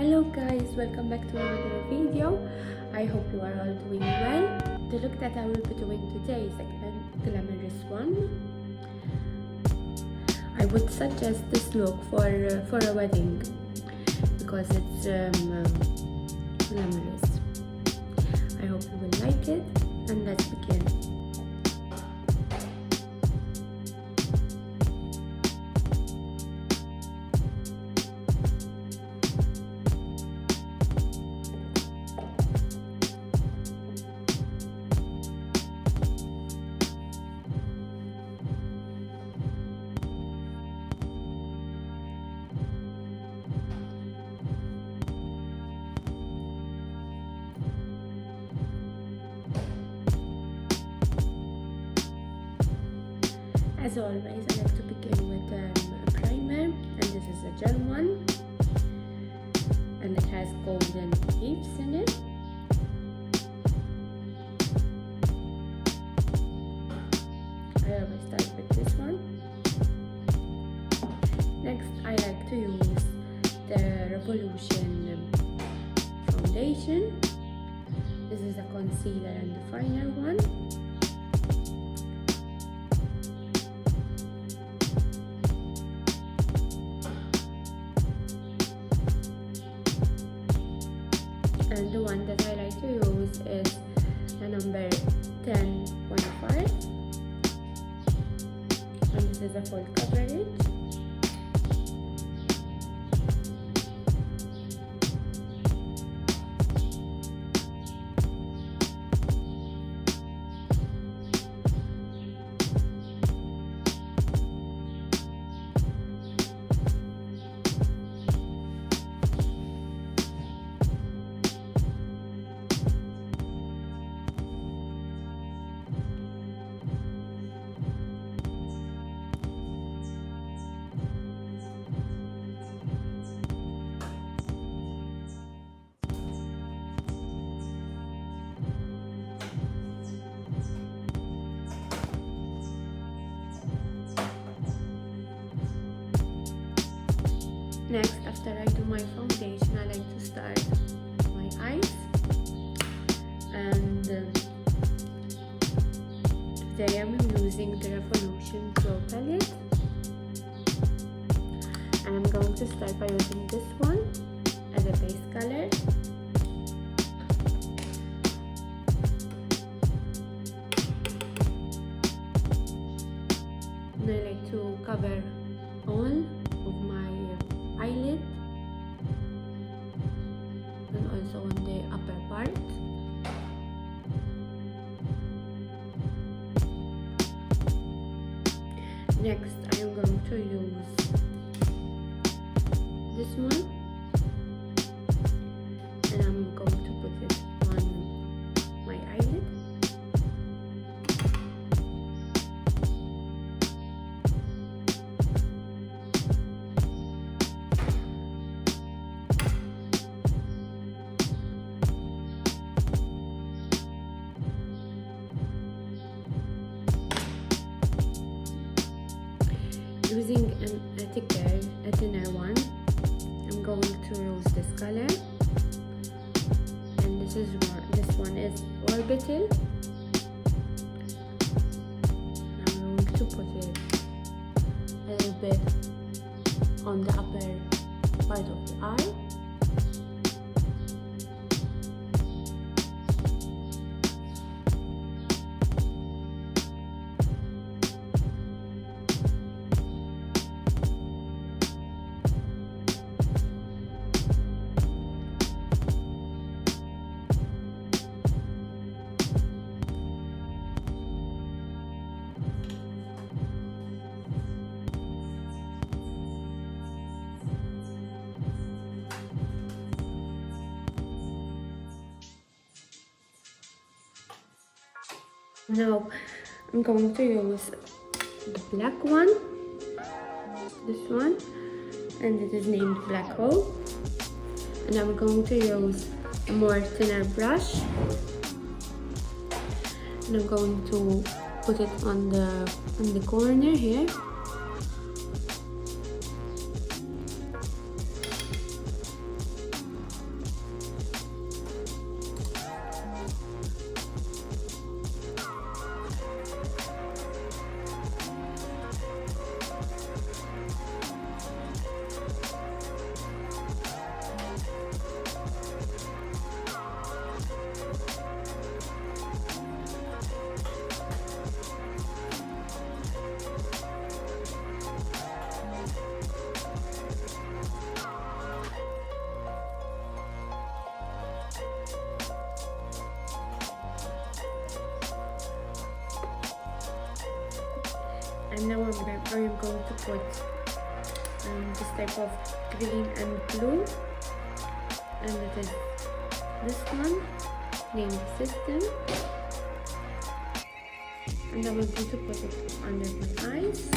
Hello guys, welcome back to another video. I hope you are all doing well. The look that I will be doing today is a glamorous one. I would suggest this look for a wedding because it's glamorous. I hope you will like it, and let's begin. As always, I like to begin with a primer, and this is a gel one, and it has golden leaves in it. I always start with this one. Next, I like to use the Revolution foundation. This is a concealer and definer one. And the one that I like to use is the number 10.5, and this is a full coverage. Next, after I do my foundation, I like to start my eyes, and today I'm using the Revolution Pro palette, and I'm going to start by using this one as a base color. And I like to cover all of my eyelid and also on the upper part. Next, I am going to use this one, and I'm going to put it on my eyelid. Using a thinner one, I'm going to use this color, and this one is Orbital. I'm going to put it a little bit on the upper part of the eye. Now I'm going to use the black one, this one, and it is named Black Hole. And I'm going to use a more thinner brush, and I'm going to put it on the corner here. And now I am going to put this type of green and blue, and it is this one named System, and I'm going to put it under my eyes.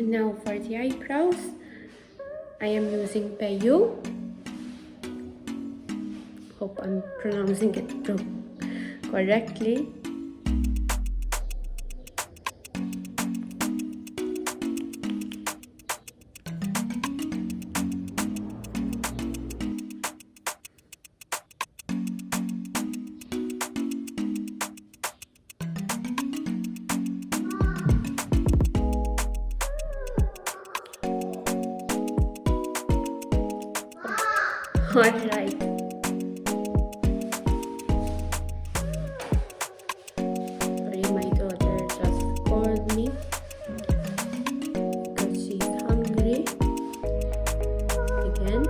And now for the eyebrows, I am using Peyu. Hope I'm pronouncing it correctly. Alright. Sorry, my daughter just called me because she's hungry again.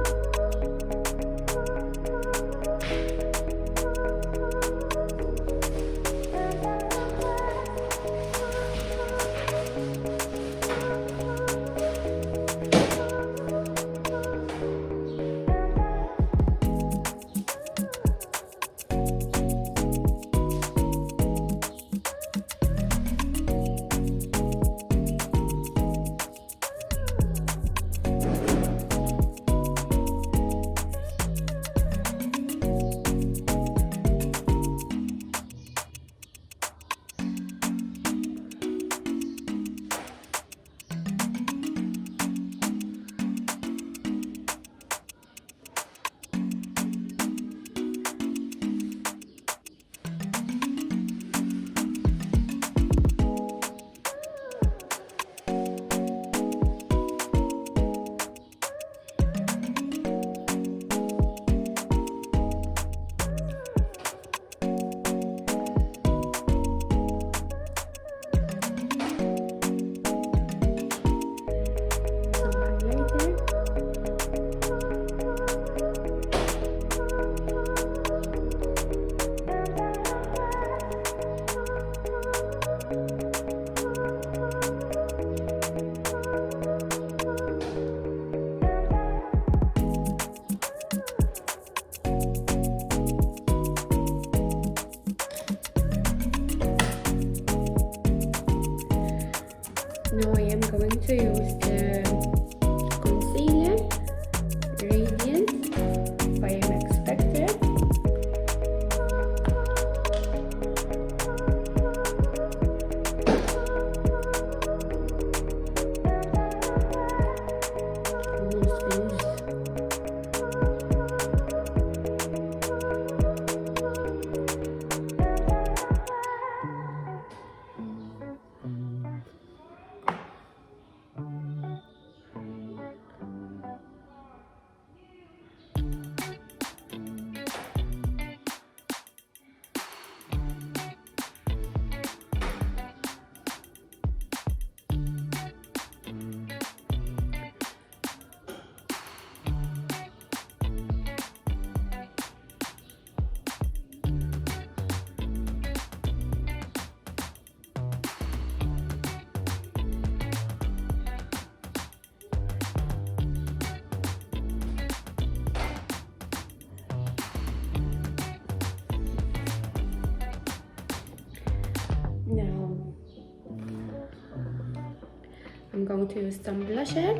I'm going to use some blusher,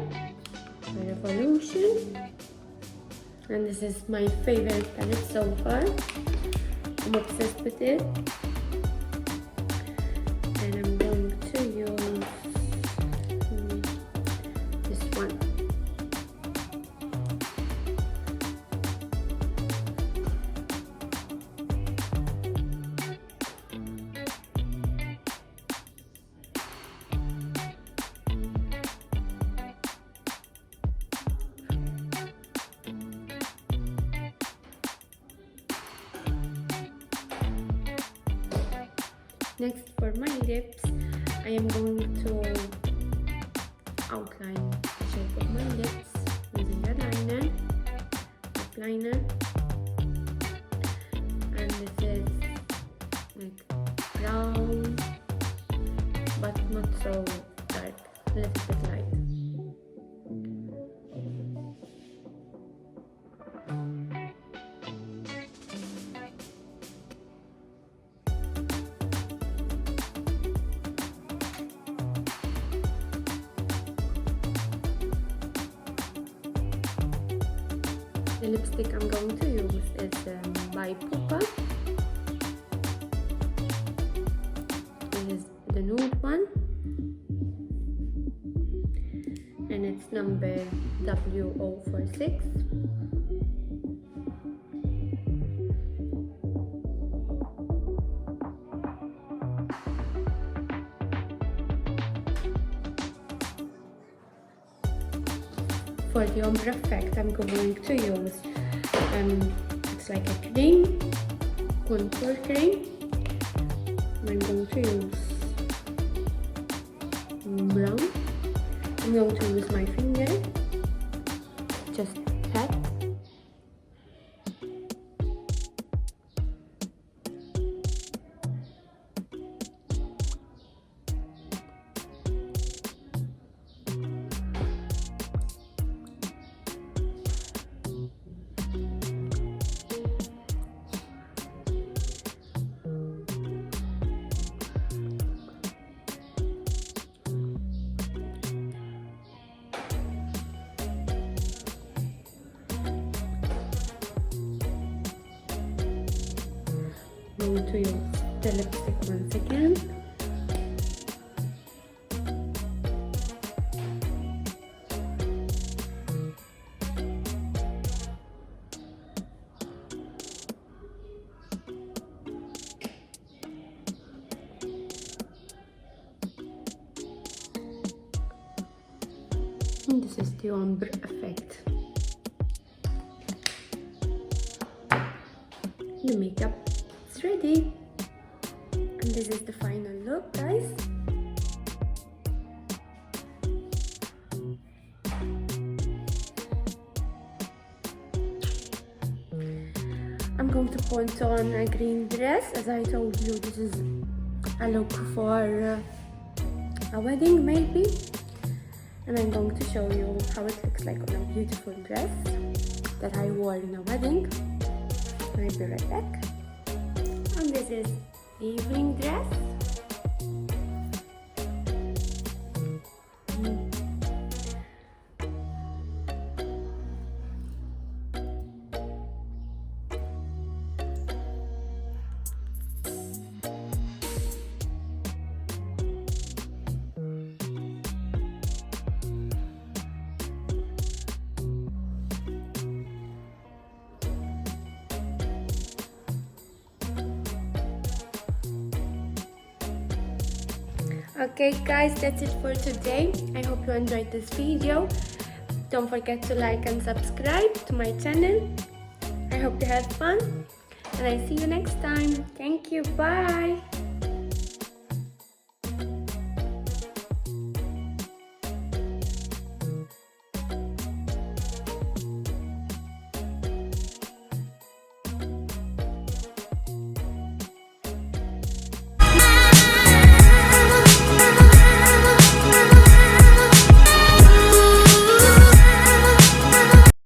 Revolution, and this is my favorite palette so far. I'm obsessed with it, and I'm going to use this one. Next, for my lips, I am going to outline the shape of my lips using a liner, lip liner, and this is like brown, but not so dark, a little bit light. The lipstick I'm going to use is by Pupa. This is the nude one, and it's number XO46. For the ombre effect, I'm going to use, it's like a cream, contour cream. I'm going to use brown. I'm going to use my finger, just pat. I'm going to use the lipstick once again. And this is the ombre effect. The makeup is ready, and this is the final look, guys. I'm going to put on a green dress. As I told you, this is a look for a wedding maybe, and I'm going to show you how it looks like on a beautiful dress that I wore in a wedding. I'll be right back. And this is the evening dress. Okay guys, that's it for today. I hope you enjoyed this video. Don't forget to like and subscribe to my channel. I hope you had fun, and I see you next time. Thank you, bye.